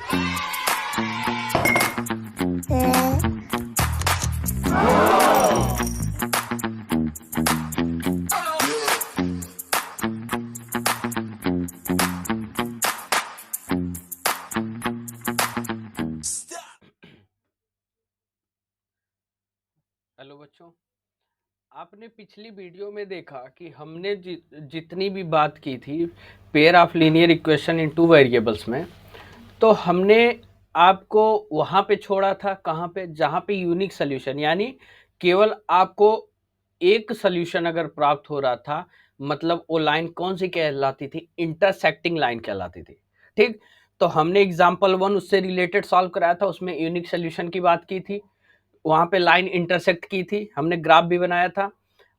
Hello बच्चों, आपने पिछली वीडियो में देखा कि हमने जितनी भी बात की थी pair of linear equation in two variables में, तो हमने आपको वहाँ पे छोड़ा था, कहाँ पे, जहाँ पे यूनिक सोल्यूशन, यानी केवल आपको एक सोल्यूशन अगर प्राप्त हो रहा था, मतलब वो लाइन कौन सी कहलाती थी? इंटरसेक्टिंग लाइन कहलाती थी। ठीक, तो हमने एग्जाम्पल 1 उससे रिलेटेड सॉल्व कराया था, उसमें यूनिक सोल्यूशन की बात की थी, वहां पे लाइन इंटरसेक्ट की थी, हमने ग्राफ भी बनाया था।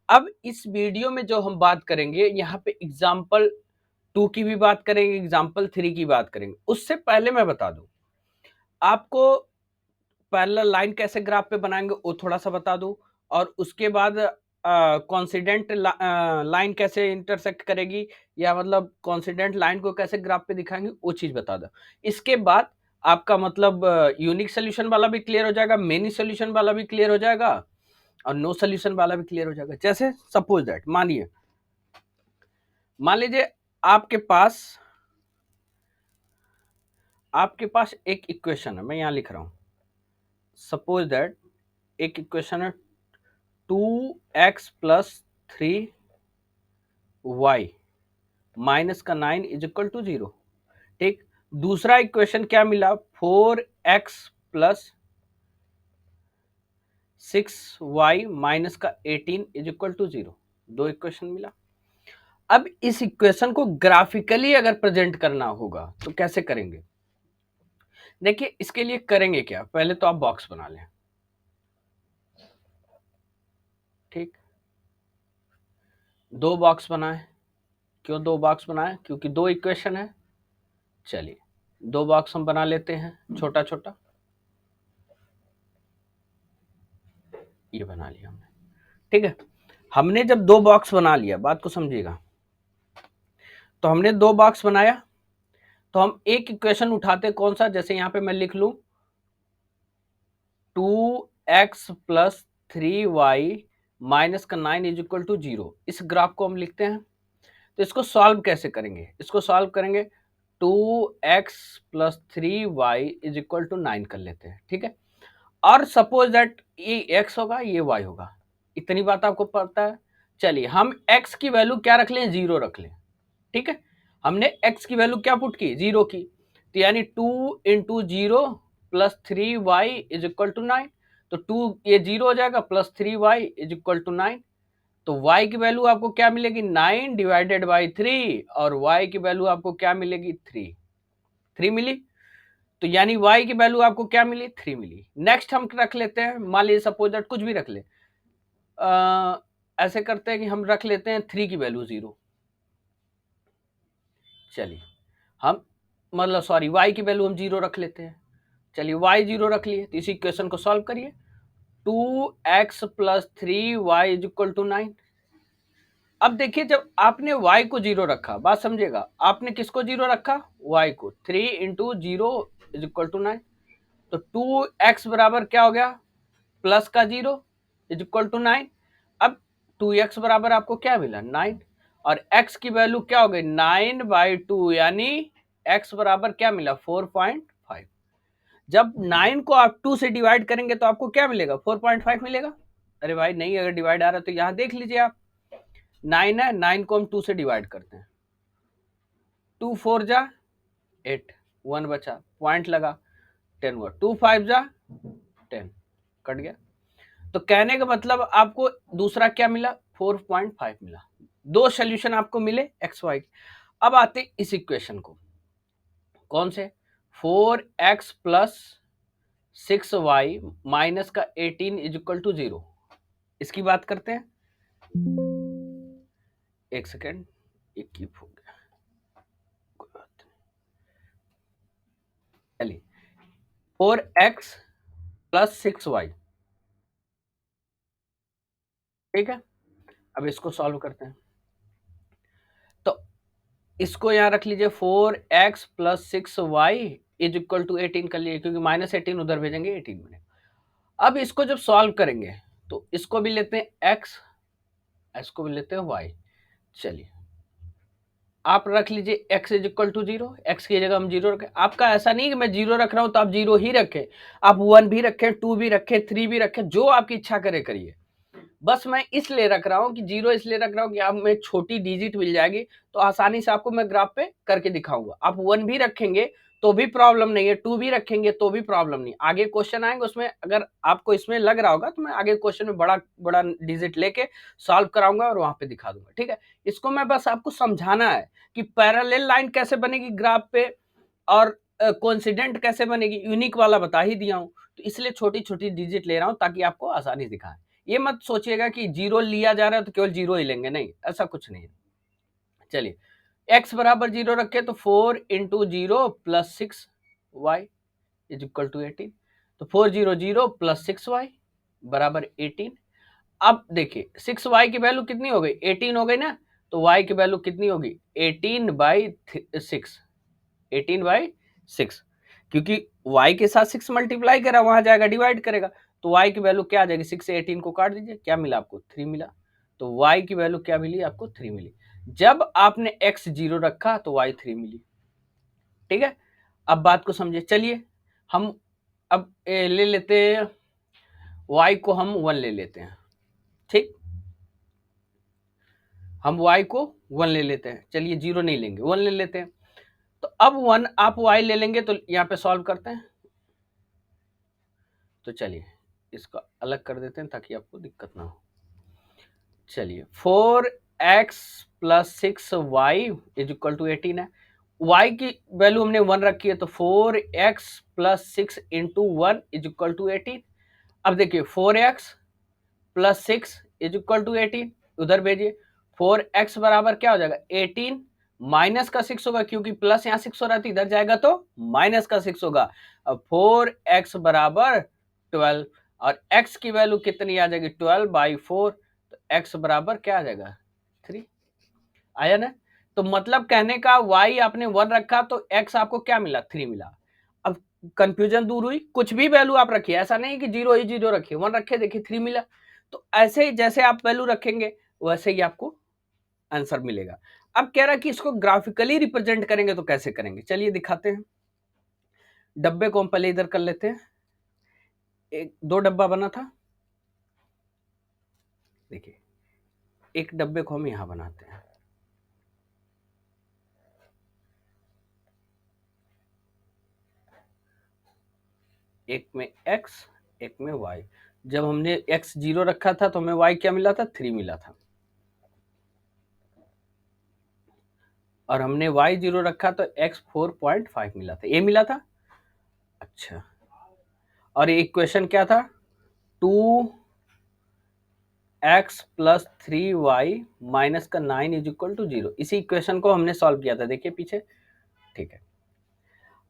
अब इस वीडियो में जो हम बात करेंगे, यहाँ पे एग्जाम्पल 2 की भी बात करेंगे, एग्जाम्पल 3 की बात करेंगे। उससे पहले मैं बता दूं आपको, पैरेलल लाइन कैसे ग्राफ पे बनाएंगे वो थोड़ा सा बता दूं, और उसके बाद कॉन्सिडेंट लाइन कैसे इंटरसेक्ट करेगी, या मतलब कॉन्सिडेंट लाइन को कैसे ग्राफ पे दिखाएंगे वो चीज बता दो। इसके बाद आपका मतलब यूनिक सोल्यूशन वाला भी क्लियर हो जाएगा, मेनी सोल्यूशन वाला भी क्लियर हो जाएगा, और नो सोल्यूशन वाला भी क्लियर हो जाएगा। जैसे सपोज दैट, मान लीजिए आपके पास एक इक्वेशन है, मैं यहां लिख रहा हूं, सपोज दैट एक इक्वेशन है 2x प्लस 3y माइनस का 9 इज इक्वल टू 0। ठीक, दूसरा इक्वेशन क्या मिला? 4x प्लस 6y माइनस का 18 इज इक्वल टू 0। दो इक्वेशन मिला। अब इस इक्वेशन को ग्राफिकली अगर प्रेजेंट करना होगा तो कैसे करेंगे? देखिए, इसके लिए करेंगे क्या, पहले तो आप बॉक्स बना लें। ठीक, दो बॉक्स बनाए। क्यों दो बॉक्स बनाए? क्योंकि दो इक्वेशन है। चलिए, दो बॉक्स हम बना लेते हैं, छोटा छोटा। ये बना लिया हमने। ठीक है, हमने जब दो बॉक्स बना लिया, बात को समझिएगा, तो हमने दो बॉक्स बनाया, तो हम एक इक्वेशन उठाते, कौन सा? जैसे यहां पे मैं लिख लूं 2x प्लस 3y माइनस का 9 इज इक्वल टू 0। इस ग्राफ को हम लिखते हैं। तो इसको सॉल्व कैसे करेंगे? इसको सॉल्व करेंगे 2x plus 3y is equal to 9 कर लेते हैं। ठीक है, और सपोज दैट ये x होगा, ये y होगा। इतनी बात आपको पता है। चलिए, हम x की वैल्यू क्या रख लें? 0 रख लें। ठीक है, हमने x की वैल्यू क्या पुट की? 0 की। तो यानी 2 into 0 plus 3y is equal to 9। तो 2 ये 0 हो जाएगा, plus 3y is equal to 9। तो y की वैल्यू आपको क्या मिलेगी? 9 डिवाइडेड बाई 3, और y की वैल्यू आपको क्या मिलेगी? 3 मिली। तो यानी y की वैल्यू आपको क्या मिली? 3 मिली। नेक्स्ट हम रख लेते हैं, मान लीजिए सपोज दैट कुछ भी रख ले, ऐसे करते हैं कि हम रख लेते हैं 3 की वैल्यू 0। चलिए, हम मतलब सॉरी, y की वैल्यू हम 0 रख लेते हैं। चलिए, y 0 रख लिए, तो इसी इक्वेशन को सॉल्व करिए। 2x plus 3y is equal to 9। अब देखिए, जब आपने y को 0 रखा, बात समझिएगा, आपने किसको 0 रखा? y को। 3 इंटू 0 इज इक्वल टू 9। तो 2x बराबर क्या हो गया? प्लस का 0 इज इक्वल टू 9। अब 2x बराबर आपको क्या मिला? 9। और x की वैल्यू क्या हो गई? 9/2, यानी x बराबर क्या मिला? 4.5। जब 9 को आप 2 से डिवाइड करेंगे तो आपको क्या मिलेगा? 4.5 मिलेगा। अरे भाई नहीं, अगर डिवाइड आ रहा है तो यहां देख लीजिए आप, 9 है, 9 को हम 2 से डिवाइड करते हैं, 2 4 जा 8, 1 बचा, पॉइंट लगा, 10 हुआ, 2 5 जा 10, कट गया। तो कहने का मतलब आपको दूसरा क्या मिला? 4.5 मिला। दो सोल्यूशन आपको मिले एक्स वाई। अब आते इस इक्वेशन को, कौन से? 4x प्लस 6y माइनस का 18 इज इक्वल टू 0। इसकी बात करते हैं। एक सेकेंड, ये कीप हो गया, कोई बात नहीं। चलिए, 4x प्लस 6y, ठीक है। अब इसको सॉल्व करते हैं, तो इसको यहां रख लीजिए, 4x plus 6y is equal to 18 कर लिए, क्योंकि -18 उधर भेजेंगे 18 बनेगा। अब इसको जब सॉल्व करेंगे तो इसको भी लेते हैं x, इसको भी लेते हैं y। चलिए आप रख लीजिए x is equal to 0, x की जगह हम 0 रखें। आपका ऐसा नहीं कि मैं 0 रख रहा हूं तो आप 0 ही रखें, आप 1 भी रखें, 2 भी रखें, 3 भी रखें, जो आपकी इच्छा करे करिए। बस मैं इसलिए रख रहा हूं कि 0 इसलिए रख रहा हूं कि आप में छोटी डिजिट मिल जाएगी तो आसानी से आपको मैं ग्राफ पे करके दिखाऊंगा। आप 1 भी रखेंगे तो भी प्रॉब्लम नहीं है, 2 भी रखेंगे तो भी प्रॉब्लम नहीं। आगे क्वेश्चन आएंगे उसमें अगर आपको इसमें लग रहा होगा तो मैं आगे क्वेश्चन में बड़ा बड़ा डिजिट लेके सॉल्व कराऊंगा और वहां पे दिखा दूंगा, ठीक है। इसको मैं बस आपको समझाना है कि पैरेलल लाइन कैसे बनेगी ग्राफ पे और कोइंसिडेंट कैसे बनेगी, यूनिक वाला बता ही दिया हूं, तो इसलिए छोटी छोटी डिजिट ले रहा हूं ताकि आपको आसानी दिखाए। ये मत सोचिएगा कि 0 लिया जा रहा है तो केवल 0 ही लेंगे, नहीं, ऐसा कुछ नहीं है। चलिए x बराबर 0 रखे तो 4 into 0 plus 6y is equal to 18। तो 4 0 0 प्लस 6y बराबर 18। अब देखिए 6y की वैल्यू कितनी हो गई, 18 हो गई ना, तो y की वैल्यू कितनी होगी, 18/6, 18/6, क्योंकि y के साथ 6 मल्टीप्लाई करा वहां जाएगा डिवाइड करेगा, तो y की वैल्यू क्या आ जाएगी, 6 से 18 को काट दीजिए, क्या मिला आपको, 3 मिला। तो y की वैल्यू क्या मिली आपको, 3 मिली। जब आपने x 0 रखा तो y 3 मिली, ठीक है। अब बात को समझिए। चलिए हम अब ले लेते हैं y को, हम 1 ले लेते हैं, ठीक, हम y को 1 ले लेते हैं। चलिए 0 नहीं लेंगे, 1 ले लेते हैं। तो अब 1 आप y ले लेंगे तो यहाँ पे सॉल्व करते हैं। तो चलिए इसको अलग कर देते हैं ताकि आपको दिक्कत ना हो। चलिए 4x plus 6y is equal to 18 है। y की वैल्यू हमने 1 रखी है तो 4x plus 6 into 1 is equal to 18। अब देखिए 4x plus 6 is equal to 18, उधर भेजिए। 4x बराबर क्या हो जाएगा, 18 माइनस का 6 होगा, क्योंकि प्लस यहाँ 6 हो रहा था, इधर जाएगा तो माइनस का 6 होगा। अब 4x बराबर 12 और x की वैल्यू कितनी आ जाएगी, 12/4, तो x बराबर क्या आ जाएगा, 3 आया ना। तो मतलब कहने का y आपने 1 रखा तो x आपको क्या मिला, 3 मिला। अब कंफ्यूजन दूर हुई, कुछ भी वैल्यू आप रखिए, ऐसा नहीं कि 0 ही 0 रखिए, 1 रखे, देखिए 3 मिला। तो ऐसे ही जैसे आप वैल्यू रखेंगे वैसे ही आपको आंसर मिलेगा। अब कह रहा है कि इसको ग्राफिकली रिप्रेजेंट करेंगे तो कैसे करेंगे, चलिए दिखाते हैं। डब्बे को हम पहले इधर कर लेते हैं, एक 2 डब्बा बना था, देखिए एक डब्बे को हम यहां बनाते हैं, एक में x एक में y। जब हमने x 0 रखा था तो हमें y क्या मिला था, 3 मिला था, और हमने y 0 रखा तो x 4.5 मिला था, ये मिला था। अच्छा, और ये इक्वेशन क्या था, 2x प्लस 3y माइनस का 9 इज इक्वल टू 0। इसी इक्वेशन को हमने सॉल्व किया था, देखिए पीछे, ठीक है।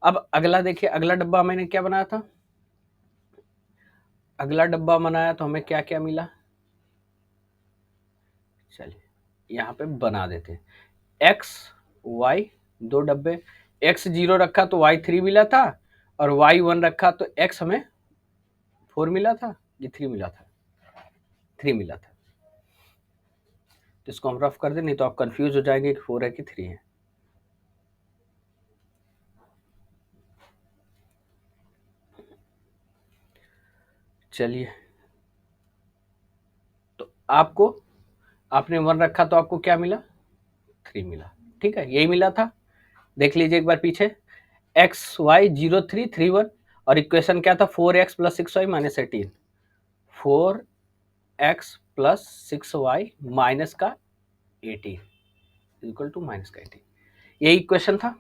अब अगला देखिए, अगला डब्बा मैंने क्या बनाया था, अगला डब्बा बनाया तो हमें क्या क्या मिला, चलिए यहाँ पे बना देते हैं। x y 2 डब्बे, x 0 रखा तो y 3 मिला था, और y 1 रखा तो x हमें 4 मिला था, ये 3 मिला था, 3 मिला था। तो इसको हम रफ कर दें, नहीं तो आप कंफ्यूज हो जाएंगे कि 4 है कि 3 है। चलिए तो आपको, आपने 1 रखा तो आपको क्या मिला, 3 मिला, ठीक है, यही मिला था। देख लीजिए एक बार पीछे, x y 0 3 3 1, और इक्वेशन क्या था, 4x plus 6y minus 18, 4x plus 6y minus का 18 इक्वल टू माइनस का 18, यही इक्वेशन था।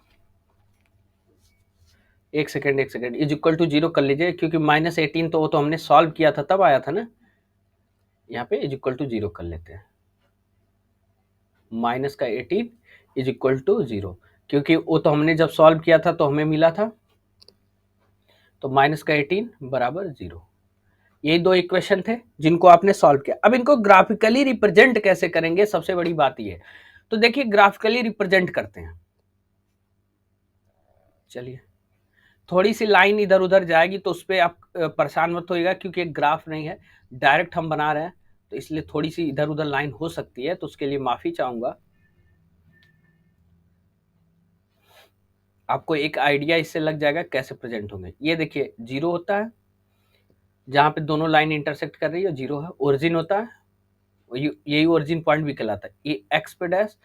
एक सेकेंड इज इक्वल टू 0 कर लीजिए, क्योंकि माइनस 18 तो वो तो हमने सॉल्व किया था तब आया था ना, यहाँ पे इज इक्वल टू 0 कर लेते हैं, माइनस का 18 इज इक्वल टू 0, क्योंकि वो तो हमने जब सॉल्व किया था तो हमें मिला था, तो माइनस का 18 बराबर 0। ये 2 इक्वेशन थे जिनको आपने सॉल्व किया। अब इनको ग्राफिकली रिप्रेजेंट कैसे करेंगे, सबसे बड़ी बात ये है। तो देखिए ग्राफिकली रिप्रेजेंट करते हैं, चलिए थोड़ी सी लाइन इधर उधर जाएगी तो उस पर आप परेशान मत होइएगा, क्योंकि एक ग्राफ नहीं है, डायरेक्ट हम बना रहे हैं, तो इसलिए थोड़ी सी इधर उधर लाइन हो सकती है, तो उसके लिए माफी चाहूंगा। आपको एक आइडिया इससे लग जाएगा कैसे प्रेजेंट होंगे। ये देखिए 0 होता है, जहां पे दोनों लाइन इंटरसेक्ट कर रही है 0 है। ओरिजिन होता है, यही ओरिजिन पॉइंट भी कहलाता है। ये एक्स पे डैश,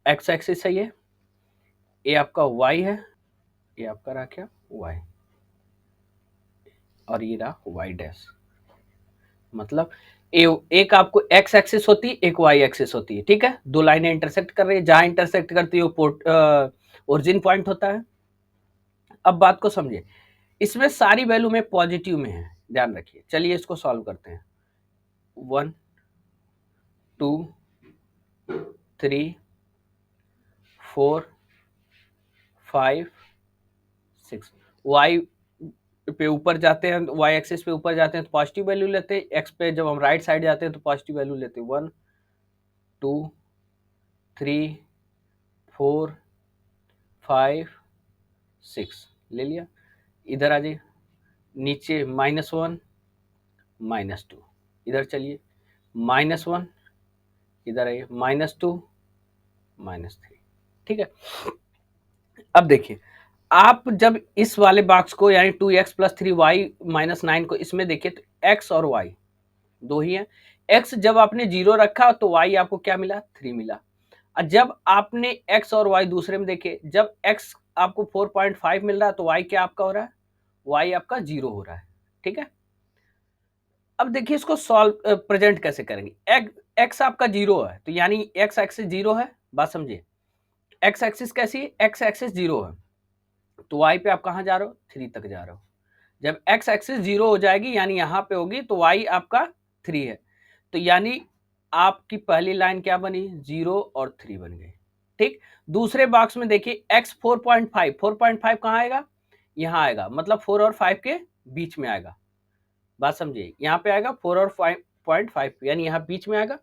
एक्स एक्सिस है, ये आपका वाई है, ये आपका रहा क्या वाई, और ये रहा वाई डैश। मतलब एक आपको एक्स एक्सिस होती है, एक वाई एक्सिस होती है, ठीक है। दो लाइनें इंटरसेक्ट कर रही है, जहां इंटरसेक्ट करती है वो ओरिजिन पॉइंट होता है। अब बात को समझिए, इसमें सारी वैल्यू में पॉजिटिव में है, ध्यान रखिए। चलिए इसको सॉल्व करते हैं। 1 2 3 4 5 6। वाई पे ऊपर जाते हैं, वाई एक्सिस पे ऊपर जाते हैं तो पॉजिटिव वैल्यू लेते हैं, एक्स पे जब हम राइट साइड जाते हैं तो पॉजिटिव वैल्यू लेते हैं। 1 2 3 4 5 6 ले लिया। इधर आ जाइए, नीचे -1 -2, इधर चलिए -1, इधर आइए -2 -3, ठीक है। अब देखिए, आप जब इस वाले बॉक्स को यानी 2x + 3y - 9 को इसमें देखिए तो x और y दो ही है। x जब आपने 0 रखा तो y आपको क्या मिला, 3 मिला। और जब आपने x और y दूसरे में देखे, जब x आपको 4.5 मिल रहा है तो y क्या आपका हो रहा है, y आपका 0 हो रहा है, ठीक है। अब देखिए इसको सॉल्व प्रेजेंट कैसे करेंगे। x आपका 0 है तो यानी x एक्सिस 0 है, बात समझिए। x एक्सिस कैसी है, x एक्सिस 0 है तो y पे आप कहां जा रहे हो, 3 तक जा रहे हो। जब x एक्सिस 0 हो जाएगी यानी यहां पे होगी तो y आपका 3 है, तो यानी आपकी पहली लाइन क्या बनी, 0 और 3 बन गई, ठीक। दूसरे बॉक्स में देखिए x 4.5, 4.5 कहां आएगा, यहां आएगा, मतलब 4 और 5 के बीच में आएगा, बात समझिए। यहां पे आएगा 4 और 5.5 यानी यहां बीच में आएगा।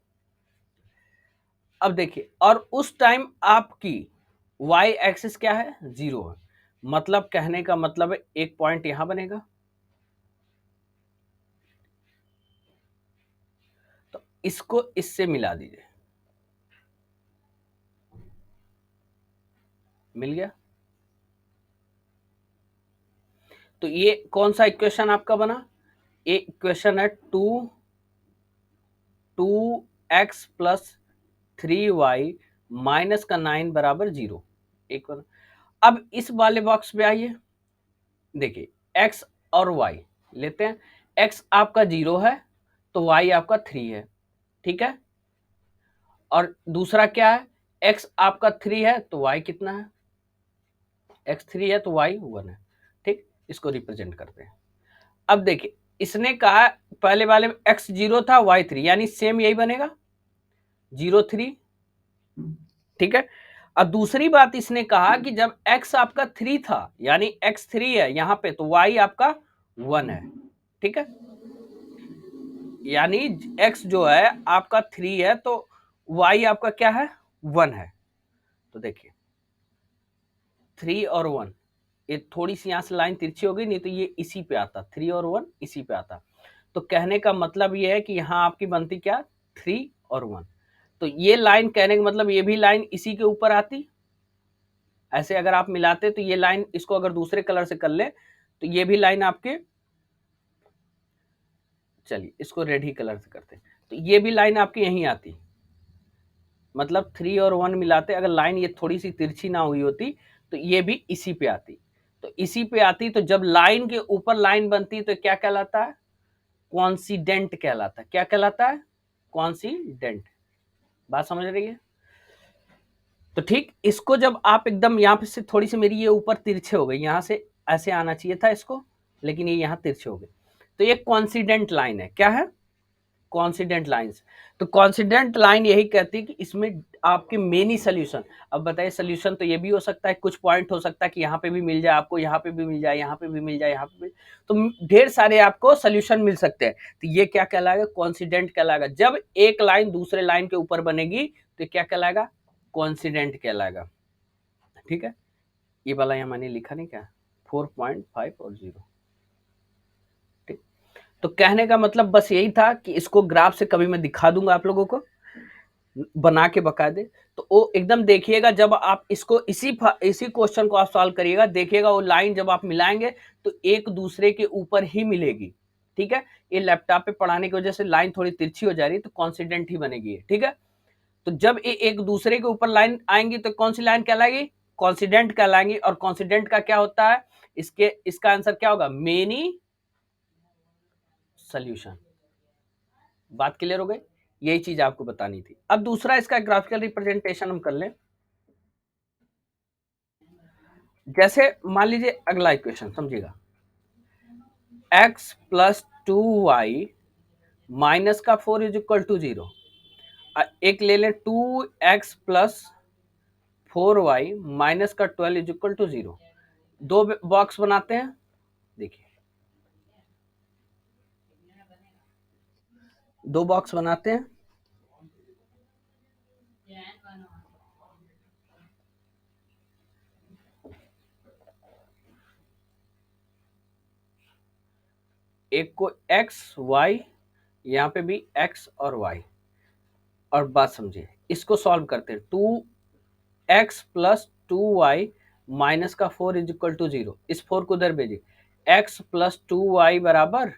अब देखिए, और उस टाइम आपकी y एक्सिस क्या है, 0 है, मतलब कहने का मतलब है एक पॉइंट यहां बनेगा, तो इसको इससे मिला दीजिए, मिल गया। तो ये कौन सा इक्वेशन आपका बना, ये इक्वेशन है 2x + 3y -9 बराबर 0, एक बना। अब इस वाले बॉक्स में आइए, देखिए x और y लेते हैं। x आपका 0 है तो y आपका 3 है, ठीक है। और दूसरा क्या है, x आपका 3 है तो y कितना है, x 3 है तो y 1 है, ठीक। इसको रिप्रेजेंट करते हैं। अब देखिए इसने कहा पहले वाले में x 0 था y 3, यानी सेम यही बनेगा 0 3, ठीक है। अब दूसरी बात इसने कहा कि जब x आपका 3 था यानी x 3 है यहां पे तो y आपका 1 है, ठीक है। यानी x जो है आपका 3 है तो y आपका क्या है, 1 है। तो देखिए 3 और 1, ये थोड़ी सी यहां से लाइन तिरछी हो गई, नहीं तो ये इसी पे आता, 3 और 1 इसी पे आता। तो कहने का मतलब ये है कि यहाँ आपकी बनती क्या, 3 और 1। तो ये लाइन कहने का मतलब ये भी लाइन इसी के ऊपर आती। ऐसे अगर आप मिलाते तो ये लाइन, इसको अगर दूसरे कलर से कर ले तो ये भी लाइन आपके, चलिए इसको रेड ही कलर से करते, तो ये भी लाइन आपकी यहीं आती। मतलब 3 और 1 मिलाते अगर लाइन ये थोड़ी सी तिरछी ना हुई होती तो ये भी इसी पे आती। तो इसी पे आती, तो जब लाइन के ऊपर लाइन बनती तो क्या कहलाता है, कॉन्सिडेंट कहलाता है। क्या कहलाता है, कॉन्सिडेंट, बात समझ रही है। तो ठीक, इसको जब आप एकदम यहाँ पे से थोड़ी सी मेरी ये ऊपर तिरछे हो गई, यहाँ से ऐसे आना चाहिए था इसको, लेकिन ये यहाँ तिरछे हो गए, तो ये कॉन्सिडेंट लाइन है। क्या है, कॉन्सिडेंट लाइंस। तो कॉन्सिडेंट लाइन यही कहती है कि इसमें आपके मेनी सोल्यूशन। अब बताइए सोल्यूशन तो ये भी हो सकता है, कुछ पॉइंट हो सकता है कि यहाँ पे भी मिल जाए आपको, यहाँ पे भी मिल जाए, यहाँ पे भी मिल जाए, यहाँ पे भी, तो ढेर सारे आपको सोल्यूशन मिल सकते हैं। तो ये क्या कहलाएगा, कॉन्सिडेंट कहलाएगा। जब एक लाइन दूसरे लाइन के ऊपर बनेगी तो क्या कहलाएगा, कॉन्सिडेंट कहलाएगा, ठीक है। ये वाला यहाँ मैंने लिखा नहीं क्या, 4.5 और 0। ठीक, तो कहने का मतलब बस यही था कि इसको ग्राफ से कभी मैं दिखा दूंगा आप लोगों को बना के बकायदे, तो वो एकदम देखिएगा जब आप इसको इसी क्वेश्चन को आप सॉल्व करिएगा, देखिएगा वो लाइन जब आप मिलाएंगे तो एक दूसरे के ऊपर ही मिलेगी। ठीक है, ये लैपटॉप पे पढ़ाने की वजह से लाइन थोड़ी तिरछी हो जा रही है, तो कॉन्सिडेंट ही बनेगी। ठीक है, तो जब ये एक दूसरे के ऊपर लाइन आएंगी तो कौन सी लाइन कहलाएगी? कॉन्सिडेंट कहलाएंगी। और कॉन्सिडेंट का क्या होता है? इसका आंसर क्या होगा? Many solution. बात क्लियर हो गई? यही चीज आपको बतानी थी। अब दूसरा इसका ग्राफिकल रिप्रेजेंटेशन हम कर लें। जैसे मान लीजिए अगला इक्वेशन समझिएगा, x प्लस 2y माइनस का 4 इज इक्वल टू 0। एक ले लें 2x प्लस 4y माइनस का 12 इज इक्वल टू 0। दो बॉक्स बनाते हैं, देखिए दो बॉक्स बनाते हैं। एक को x y, यहाँ पे भी x और y। और बात समझिए, इसको सॉल्व करते हैं। 2x प्लस 2y माइनस का 4 इज इक्वल टू 0। इस 4 को उधर भेजिए, x प्लस 2y बराबर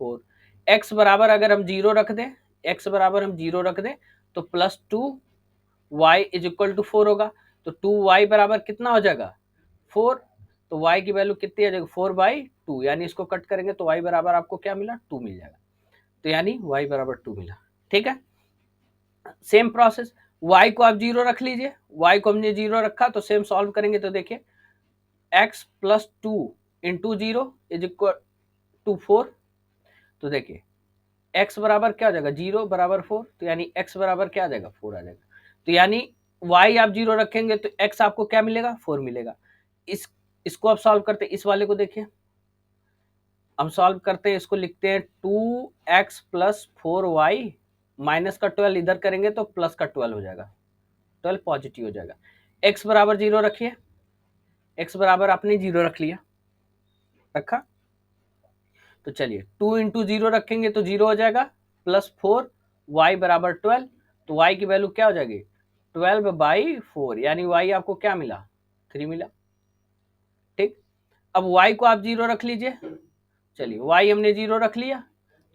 4। x बराबर अगर हम 0 रख दें, x बराबर हम 0 रख दें तो plus 2y is equal to 4 होगा। तो 2y बराबर कितना हो जाएगा? 4। तो y की वैल्यू कितनी आ जाएगी? 4/2। यानी इसको कट करेंगे तो y बराबर आपको क्या मिला? 2 मिल जाएगा। तो यानी y बराबर 2 मिला। ठीक है, सेम प्रोसेस, y को आप 0 रख लीजिए। y को हमने 0 रखा तो सेम सॉल्व करेंगे तो देखिए x plus 2 into 0 is equal to 4। तो देखिए x बराबर क्या हो जाएगा? 0 बराबर 4। तो यानी x बराबर क्या आ जाएगा? 4 आ जाएगा। तो यानी y आप 0 रखेंगे तो x आपको क्या मिलेगा? 4 मिलेगा। इसको आप सॉल्व करते हैं, इस वाले को देखिए, हम सॉल्व करते हैं, इसको लिखते हैं 2x प्लस 4y माइनस का 12 इधर करेंगे तो प्लस का 12 हो जाएगा, 12 पॉजिटिव हो जाएगा। x बराबर 0 रखिए, x बराबर आपने 0 रख लिया, रखा। तो चलिए 2 इंटू 0 रखेंगे तो 0 हो जाएगा, प्लस 4 y बराबर 12। तो y की वैल्यू क्या हो जाएगी? 12/4। यानी y आपको क्या मिला? 3 मिला। ठीक, अब y को आप 0 रख लीजिए। चलिए y हमने 0 रख लिया,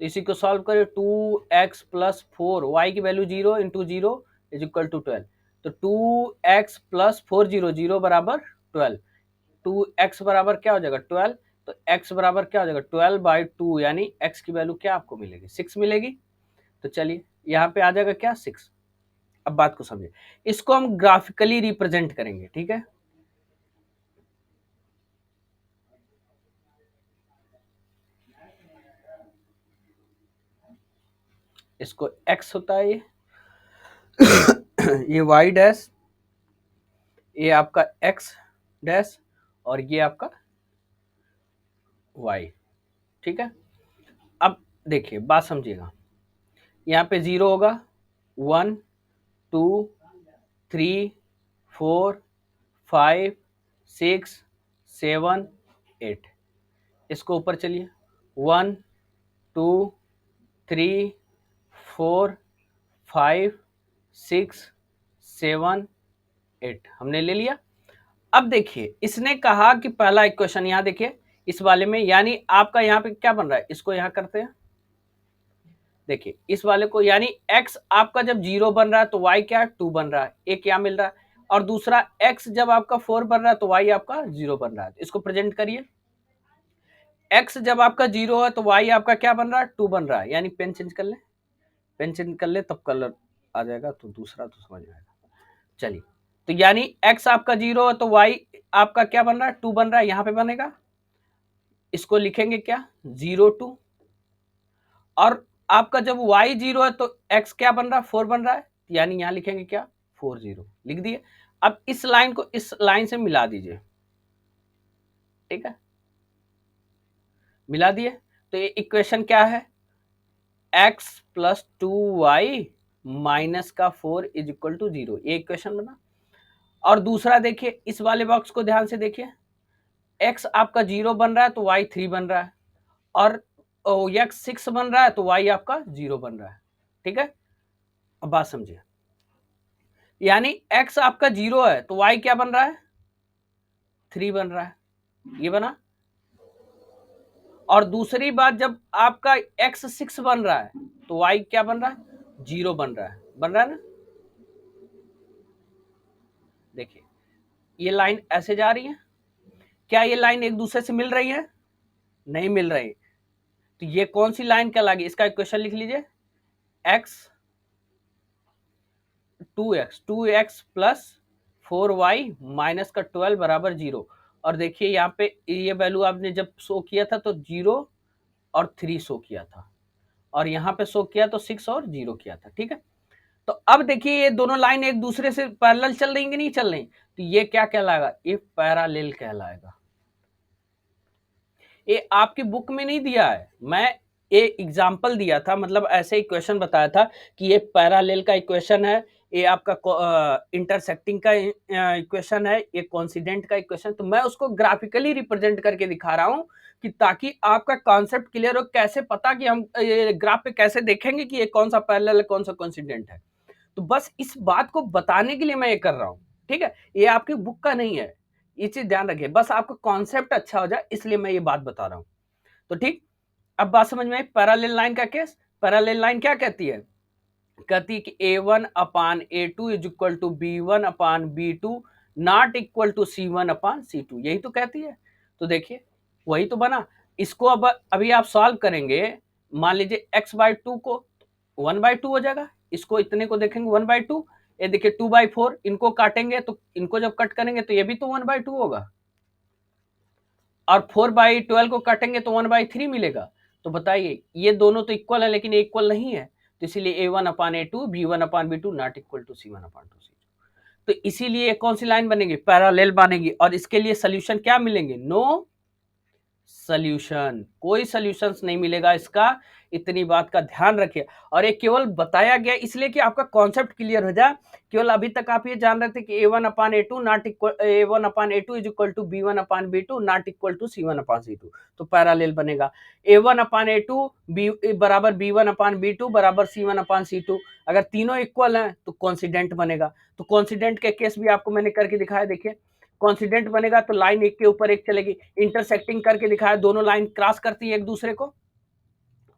तो इसी को सॉल्व करें। 2x प्लस 4, y की value 0 into 0 is equal to 12। तो 2x प्लस 4 0 बराबर 12। 2x बराबर क्या हो जाएगा? 12। तो x बराबर क्या हो जाएगा? 12/2। यानी x की वैल्यू क्या आपको मिलेगी? 6 मिलेगी। तो चलिए यहाँ पे आ जाएगा क्या? 6। अब बात को समझिए, इसको हम ग्राफिकली रिप्रेजेंट करेंगे। ठीक है, इसको x होता है ये y डैश, ये आपका x डैश, और ये आपका y। ठीक है, अब देखिए बात समझिएगा, यहाँ पे 0 होगा, 1 2 3 4 5 6 7 8। इसको ऊपर चलिए, 1 2 3 4 5 6 7 8 हमने ले लिया। अब देखिए इसने कहा कि पहला इक्वेशन, यहाँ देखिए इस वाले में, यानी आपका यहाँ पे क्या बन रहा है? इसको यहाँ करते हैं, देखिए इस वाले को, यानी x आपका जब 0 बन रहा है तो y क्या? 2 बन रहा है, एक यहाँ मिल रहा है। और दूसरा x जब आपका 4 बन रहा है तो y आपका 0 बन रहा है। इसको प्रेजेंट करिए, x जब आपका 0 है तो y आपका क्या बन रहा है? 2 बन रहा है। यानी पेन चेंज कर ले, पेन चेंज कर ले तब कलर आ जाएगा, तो दूसरा तो समझ में आएगा। चलिए, तो यानी x आपका 0 है तो y आपका क्या बन रहा है? 2 बन रहा है, यहाँ पे बनेगा। इसको लिखेंगे क्या? 0 2। और आपका जब y 0 है तो x क्या बन रहा है? 4 बन रहा है, यानी यहां लिखेंगे क्या? 4 0 लिख दिए। अब इस लाइन को इस लाइन से मिला दीजिए। ठीक है, मिला दिए, तो ये इक्वेशन क्या है? x प्लस 2y माइनस का 4 इज इक्वल टू 0, ये इक्वेशन बना। और दूसरा देखिए, इस वाले बॉक्स को ध्यान से देखिए, x आपका 0 बन रहा है तो y 3 बन रहा है, और x 6 बन रहा है तो y आपका 0 बन रहा है। ठीक है, अब बात समझिए, यानी x आपका 0 है तो y क्या बन रहा है, 3 बन रहा है, ये बना। और दूसरी बात, जब आपका x 6 बन रहा है तो y क्या बन रहा है, 0 बन रहा है ना। देखिए ये लाइन ऐसे जा रही है, क्या ये लाइन एक दूसरे से मिल रही है, नहीं मिल रही, तो ये कौन सी लाइन कहलाएगी, इसका इक्वेशन लिख लीजिए, x 2x plus 4y minus का 12 बराबर 0। और देखिए यहाँ पे ये वैल्यू आपने जब शो किया था तो 0 और 3 शो किया था, और यहाँ पे शो किया तो 6 और 0 किया था। ठीक है, तो अब देखिए ये दोनों लाइन एक दूसरे से पैरेलल चल रही कि नहीं चल रही, तो ये क्या कहलाएगा, ये पैरेलल कहलाएगा। ये आपकी बुक में नहीं दिया है, मैं ये एग्जाम्पल दिया था, मतलब ऐसे इक्वेशन बताया था कि ये पैरेलल का इक्वेशन है, ये आपका इंटरसेक्टिंग का इक्वेशन है, ये कोइंसिडेंट का इक्वेशन, तो मैं उसको ग्राफिकली रिप्रेजेंट करके दिखा रहा हूं कि ताकि आपका कॉन्सेप्ट क्लियर हो, कैसे पता कि हम ये ग्राफ पे कैसे देखेंगे कि ये कौन सा पैरेलल है कौन सा कोइंसिडेंट है। तो बस इस बात को बताने के लिए मैं ये कर रहा हूं। ठीक है, ये आपकी बुक का नहीं है, ये चीज ध्यान रखिए, बस आपका कॉन्सेप्ट अच्छा हो जाए इसलिए मैं ये बात बता रहा हूं। तो ठीक, अब बात समझ में आई। पैरेलल लाइन का केस, पैरेलल लाइन क्या कहती है, कहती है कि A1 upon A2 is equal to B1 upon B2 not equal to C1 upon C2, यही तो कहती है। तो देखिए वही तो बना, इसको अब अभी आप सॉल्व करेंगे, मान लीजिए x/2 को 1/2 हो जाएगा, इसको इतने को देखेंगे 1/2, ये देखिए 2/4, इनको काटेंगे तो इनको जब कट करेंगे तो ये भी तो 1/2 होगा, और 4/12 को काटेंगे तो 1/3 मिलेगा। तो बताइए ये दोनों तो इक्वल है लेकिन इक्वल नहीं है, तो इसीलिए A1 upon A2 B1 upon B2 not equal to C1 upon to C2। तो इसीलिए कौन सी लाइन बनेगी, पैरेलल बनेगी, और इसके लिए सोल्यूशन क्या मिलेंगे, नो सोल्यूशन, कोई सोल्यूशंस नहीं मिलेगा इसका, इतनी बात का ध्यान रखिए। और ये केवल बताया गया इसलिए कि आपका कॉन्सेप्ट क्लियर हो जाए, केवल अभी तक आप ये जान रहे थे कि A1 upon A2 not equal A1 upon A2 is equal to B1 upon B2 not equal to C1 upon C2, तो पैरेलल बनेगा। A1 अपान A2 बराबर B1 अपान B2 बराबर C1 अपान C2, अगर तीनों इक्वल हैं तो coincident बनेगा। तो कॉन्सिडेंट के केस भी आपको मैंने करके दिखाया, देखिए कॉन्सिडेंट बनेगा तो लाइन एक के ऊपर एक चलेगी, इंटरसेक्टिंग करके दिखाया, दोनों लाइन क्रॉस करती है एक दूसरे को,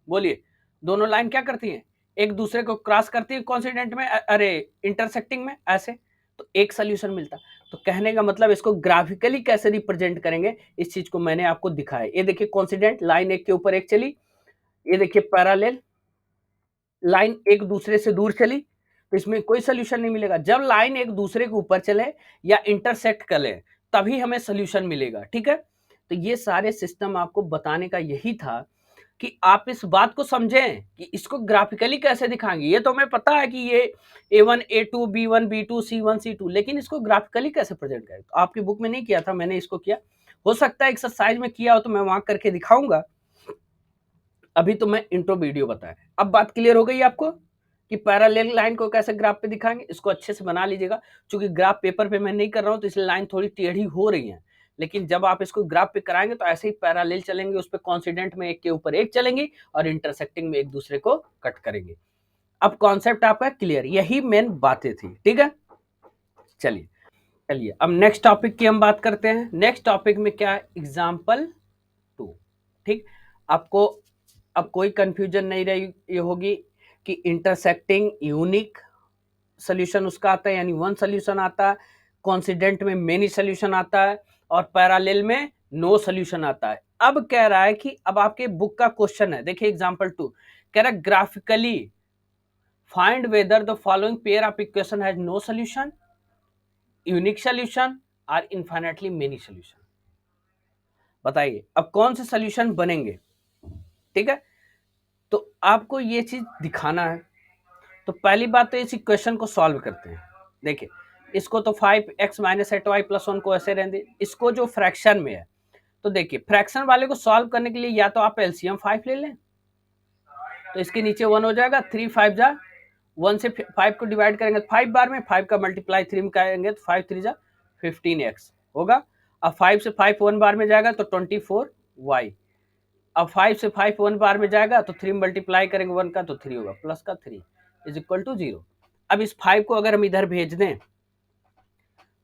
बोलिए दोनों लाइन क्या करती है, एक दूसरे को क्रॉस करती है कॉन्सिडेंट में, अरे इंटरसेक्टिंग में, ऐसे, तो एक सोल्यूशन मिलता। तो कहने का मतलब इसको ग्राफिकली कैसे रिप्रेजेंट करेंगे, इस चीज को मैंने आपको दिखाया। ये देखिए कॉन्सिडेंट लाइन एक के ऊपर एक चली, ये देखिए पैरेलल लाइन एक दूसरे से दूर चली, तो इसमें कोई सोल्यूशन नहीं मिलेगा। जब लाइन एक दूसरे के ऊपर चले या इंटरसेक्ट करे तभी हमें सोल्यूशन मिलेगा। ठीक है, तो ये सारे सिस्टम आपको बताने का यही था कि आप इस बात को समझें कि इसको ग्राफिकली कैसे दिखाएंगे। ये तो हमें पता है कि ये A1 A2 B1 B2 C1 C2, लेकिन इसको ग्राफिकली कैसे प्रेजेंट करें, तो आपकी बुक में नहीं किया था, मैंने इसको किया, हो सकता है एक्सरसाइज में किया हो तो मैं वहां करके दिखाऊंगा, अभी तो मैं इंट्रो वीडियो बताया। अब बात क्लियर हो गई आपको कि पैरेलल लाइन को कैसे ग्राफ पे दिखाएंगे, इसको अच्छे से बना लीजिएगा। चूंकि ग्राफ पेपर पे मैं नहीं कर रहा हूं तो इसलिए लाइन थोड़ी टेढ़ी हो रही है, लेकिन जब आप इसको ग्राफ पे कराएंगे तो ऐसे ही पैरेलल चलेंगे, उस पर कॉन्सिडेंट में एक के ऊपर एक चलेंगी और इंटरसेक्टिंग में एक दूसरे को कट करेंगे। अब कॉन्सेप्ट आपका क्लियर, यही मेन बातें थी। ठीक है, चलिए चलिए अब नेक्स्ट टॉपिक की हम बात करते हैं। नेक्स्ट टॉपिक में क्या है, एग्जाम्पल 2। ठीक, आपको अब कोई कंफ्यूजन नहीं रही होगी कि इंटरसेक्टिंग यूनिक सोल्यूशन उसका आता है, यानी वन सोल्यूशन आता है, कॉन्सिडेंट में मेनी सोल्यूशन आता है, और पैरेलल में नो सोल्यूशन आता है। अब कह रहा है कि अब आपके बुक का क्वेश्चन है, देखिए एग्जांपल 2 कह रहा है graphically find whether the following pair of equation has no solution, unique solution और इनफाइनाइटली मेनी सोल्यूशन। बताइए अब कौन से सोल्यूशन बनेंगे। ठीक है, तो आपको ये चीज दिखाना है। तो पहली बात तो इस इक्वेशन को सॉल्व करते हैं। देखिए इसको तो 5x माइनस 8y प्लस 1 को ऐसे रहने, इसको जो फ्रैक्शन में है, तो देखिए फ्रैक्शन वाले को सॉल्व करने के लिए या तो आप एलसीएम 5 ले लें, तो इसके नीचे 1 हो जाएगा, 3 5 जा 1 से 5 को डिवाइड करेंगे 5 बार में, 5 का मल्टीप्लाई 3 में करेंगे तो 5 3 जा 15x होगा। अब 5 से 5 1 बार में जाएगा तो 24y। अब 5 से 5 1 बार में जाएगा तो 3 मल्टीप्लाई करेंगे 1 का तो 3 होगा, प्लस का 3 इज इक्वल टू 0। अब इस 5 को अगर हम इधर भेज दें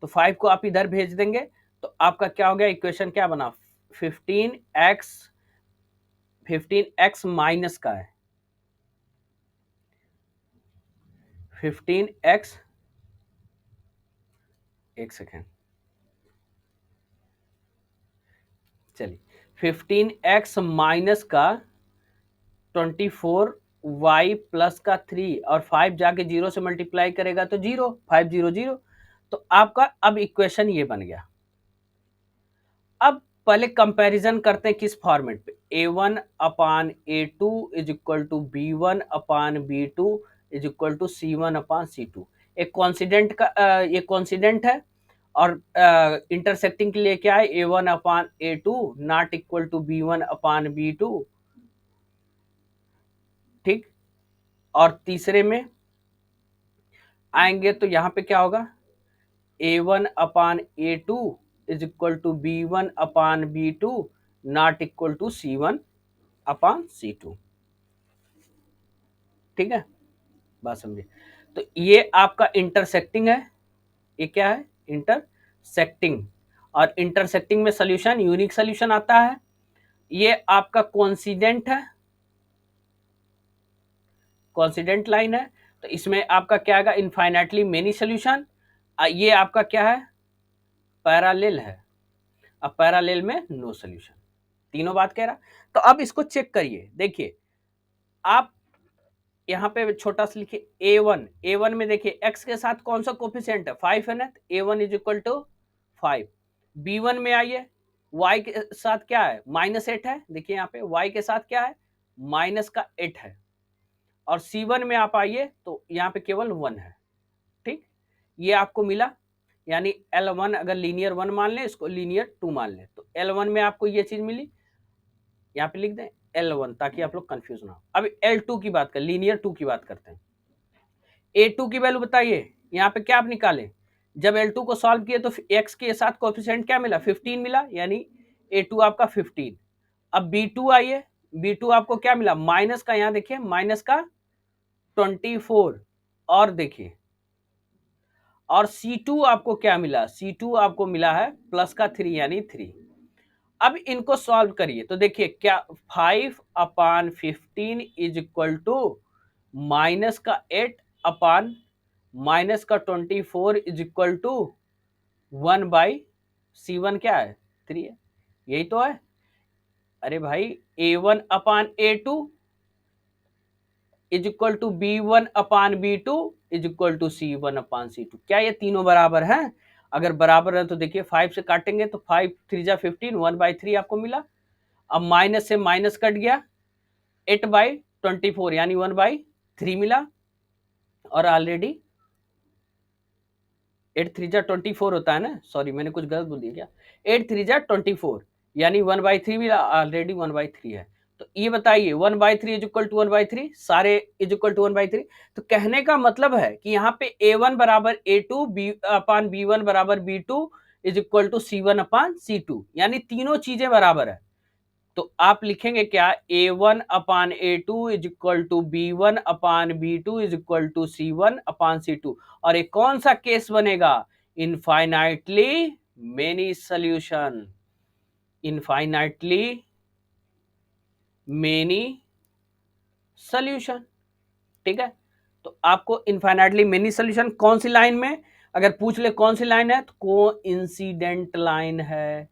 तो 5 को आप इधर भेज देंगे तो आपका क्या हो गया, इक्वेशन क्या बना, 15x माइनस का है 15x, एक सेकेंड, चलिए 15x माइनस का 24y प्लस का 3 और 5 जाके 0 से मल्टीप्लाई करेगा तो 0, 5 0 0। तो आपका अब इक्वेशन ये बन गया। अब पहले कंपैरिजन करते हैं किस फॉर्मेट पे, a1 upon a2 is equal to b1 upon b2 is equal to c1 upon c2। एक कॉन्सिडेंट का ये कॉन्सिडेंट है और इंटरसेक्टिंग के लिए क्या है, a1 upon a2 not equal to b1 upon b2, ठीक। और तीसरे में आएंगे तो यहां पे क्या होगा, a1 upon a2 is equal to b1 upon b2 not equal to c1 upon c2, ठीक है, बात समझिए। तो ये आपका इंटरसेक्टिंग है, ये क्या है, इंटरसेक्टिंग। और इंटरसेक्टिंग में सॉल्यूशन यूनिक सॉल्यूशन आता है। ये आपका कोइंसिडेंट है, कोइंसिडेंट लाइन है, तो इसमें आपका क्या आएगा, इनफाइनाइटली मेनी सॉल्यूशन। ये आपका क्या है, पैरेलल है, अब पैरेलल में नो सॉल्यूशन, तीनों बात कह रहा। तो अब इसको चेक करिए, देखिए आप यहाँ पे छोटा सा लिखिए a1 में देखिए x के साथ कौन सा कोफिशिएंट है, 5 है ना, a1 is equal to 5। b1 में आइए, y के साथ क्या है, -8 है, देखिए यहाँ पे y के साथ क्या है, -8 है। और c1 में आप आइए तो यहाँ पे केवल 1 है, ठीक। ये आपको मिला, यानी L1 अगर लीनियर 1 मान लें, इसको लीनियर 2 मान लें, तो L1 में आपको ये चीज मिली, यहाँ पे लिख दें L1 ताकि आप लोग कंफ्यूज ना हो। अब L2 की बात करें, लीनियर 2 की बात करते हैं। A2 की वैल्यू बताइए, यहाँ पे क्या आप निकालें, जब L2 को सॉल्व किए तो x के साथ कोएफिशिएंट क्या मिला, 15 मिला, यानी A2 आपका 15। अब B2 आइए, B2 आपको क्या मिला, माइनस का, यहाँ देखिए माइनस का 24, और देखिए, और C2 आपको क्या मिला, C2 आपको मिला है प्लस का 3 यानी 3। अब इनको सॉल्व करिए तो देखिए क्या, 5 अपान 15 इज इक्वल टू माइनस का 8 अपान माइनस का 24 इज इक्वल टू 1/C1 क्या है, 3 है, यही तो है। अरे भाई a1 upon a2 is equal to b1 upon b2 is equal to c1 upon c2। क्या ये तीनों बराबर हैं? अगर बराबर है तो देखिए 5 से काटेंगे तो 5 3 जा 15, 1/3 आपको मिला। अब माइनस से माइनस कट गया, 8/24 यानी 1/3 मिला। और ऑलरेडी 8 3 जा 24 होता है ना, सॉरी मैंने कुछ गलत बोल दिया क्या, 8 3 जा 24 यानी 1/3 मिला, ऑलरेडी 1/3 है। तो ये बताइए 1/3 इज इक्वल टू 1/3, सारे इज इक्वल टू 1/3। तो कहने का मतलब है कि यहाँ पे a1 बराबर a2 b अपान b1 बराबर b2 is equal to c1 upon c2, यानी तीनों चीजें बराबर है। तो आप लिखेंगे क्या, a1 upon a2 is equal to b1 upon b2 is equal to c1 upon c2। और एक कौन सा केस बनेगा, infinitely many solution, infinitely many solution, ठीक है। तो आपको इनफाइनाइटली मेनी सॉल्यूशन कौन सी लाइन में, अगर पूछ ले कौन सी लाइन है, तो कोइंसिडेंट लाइन है।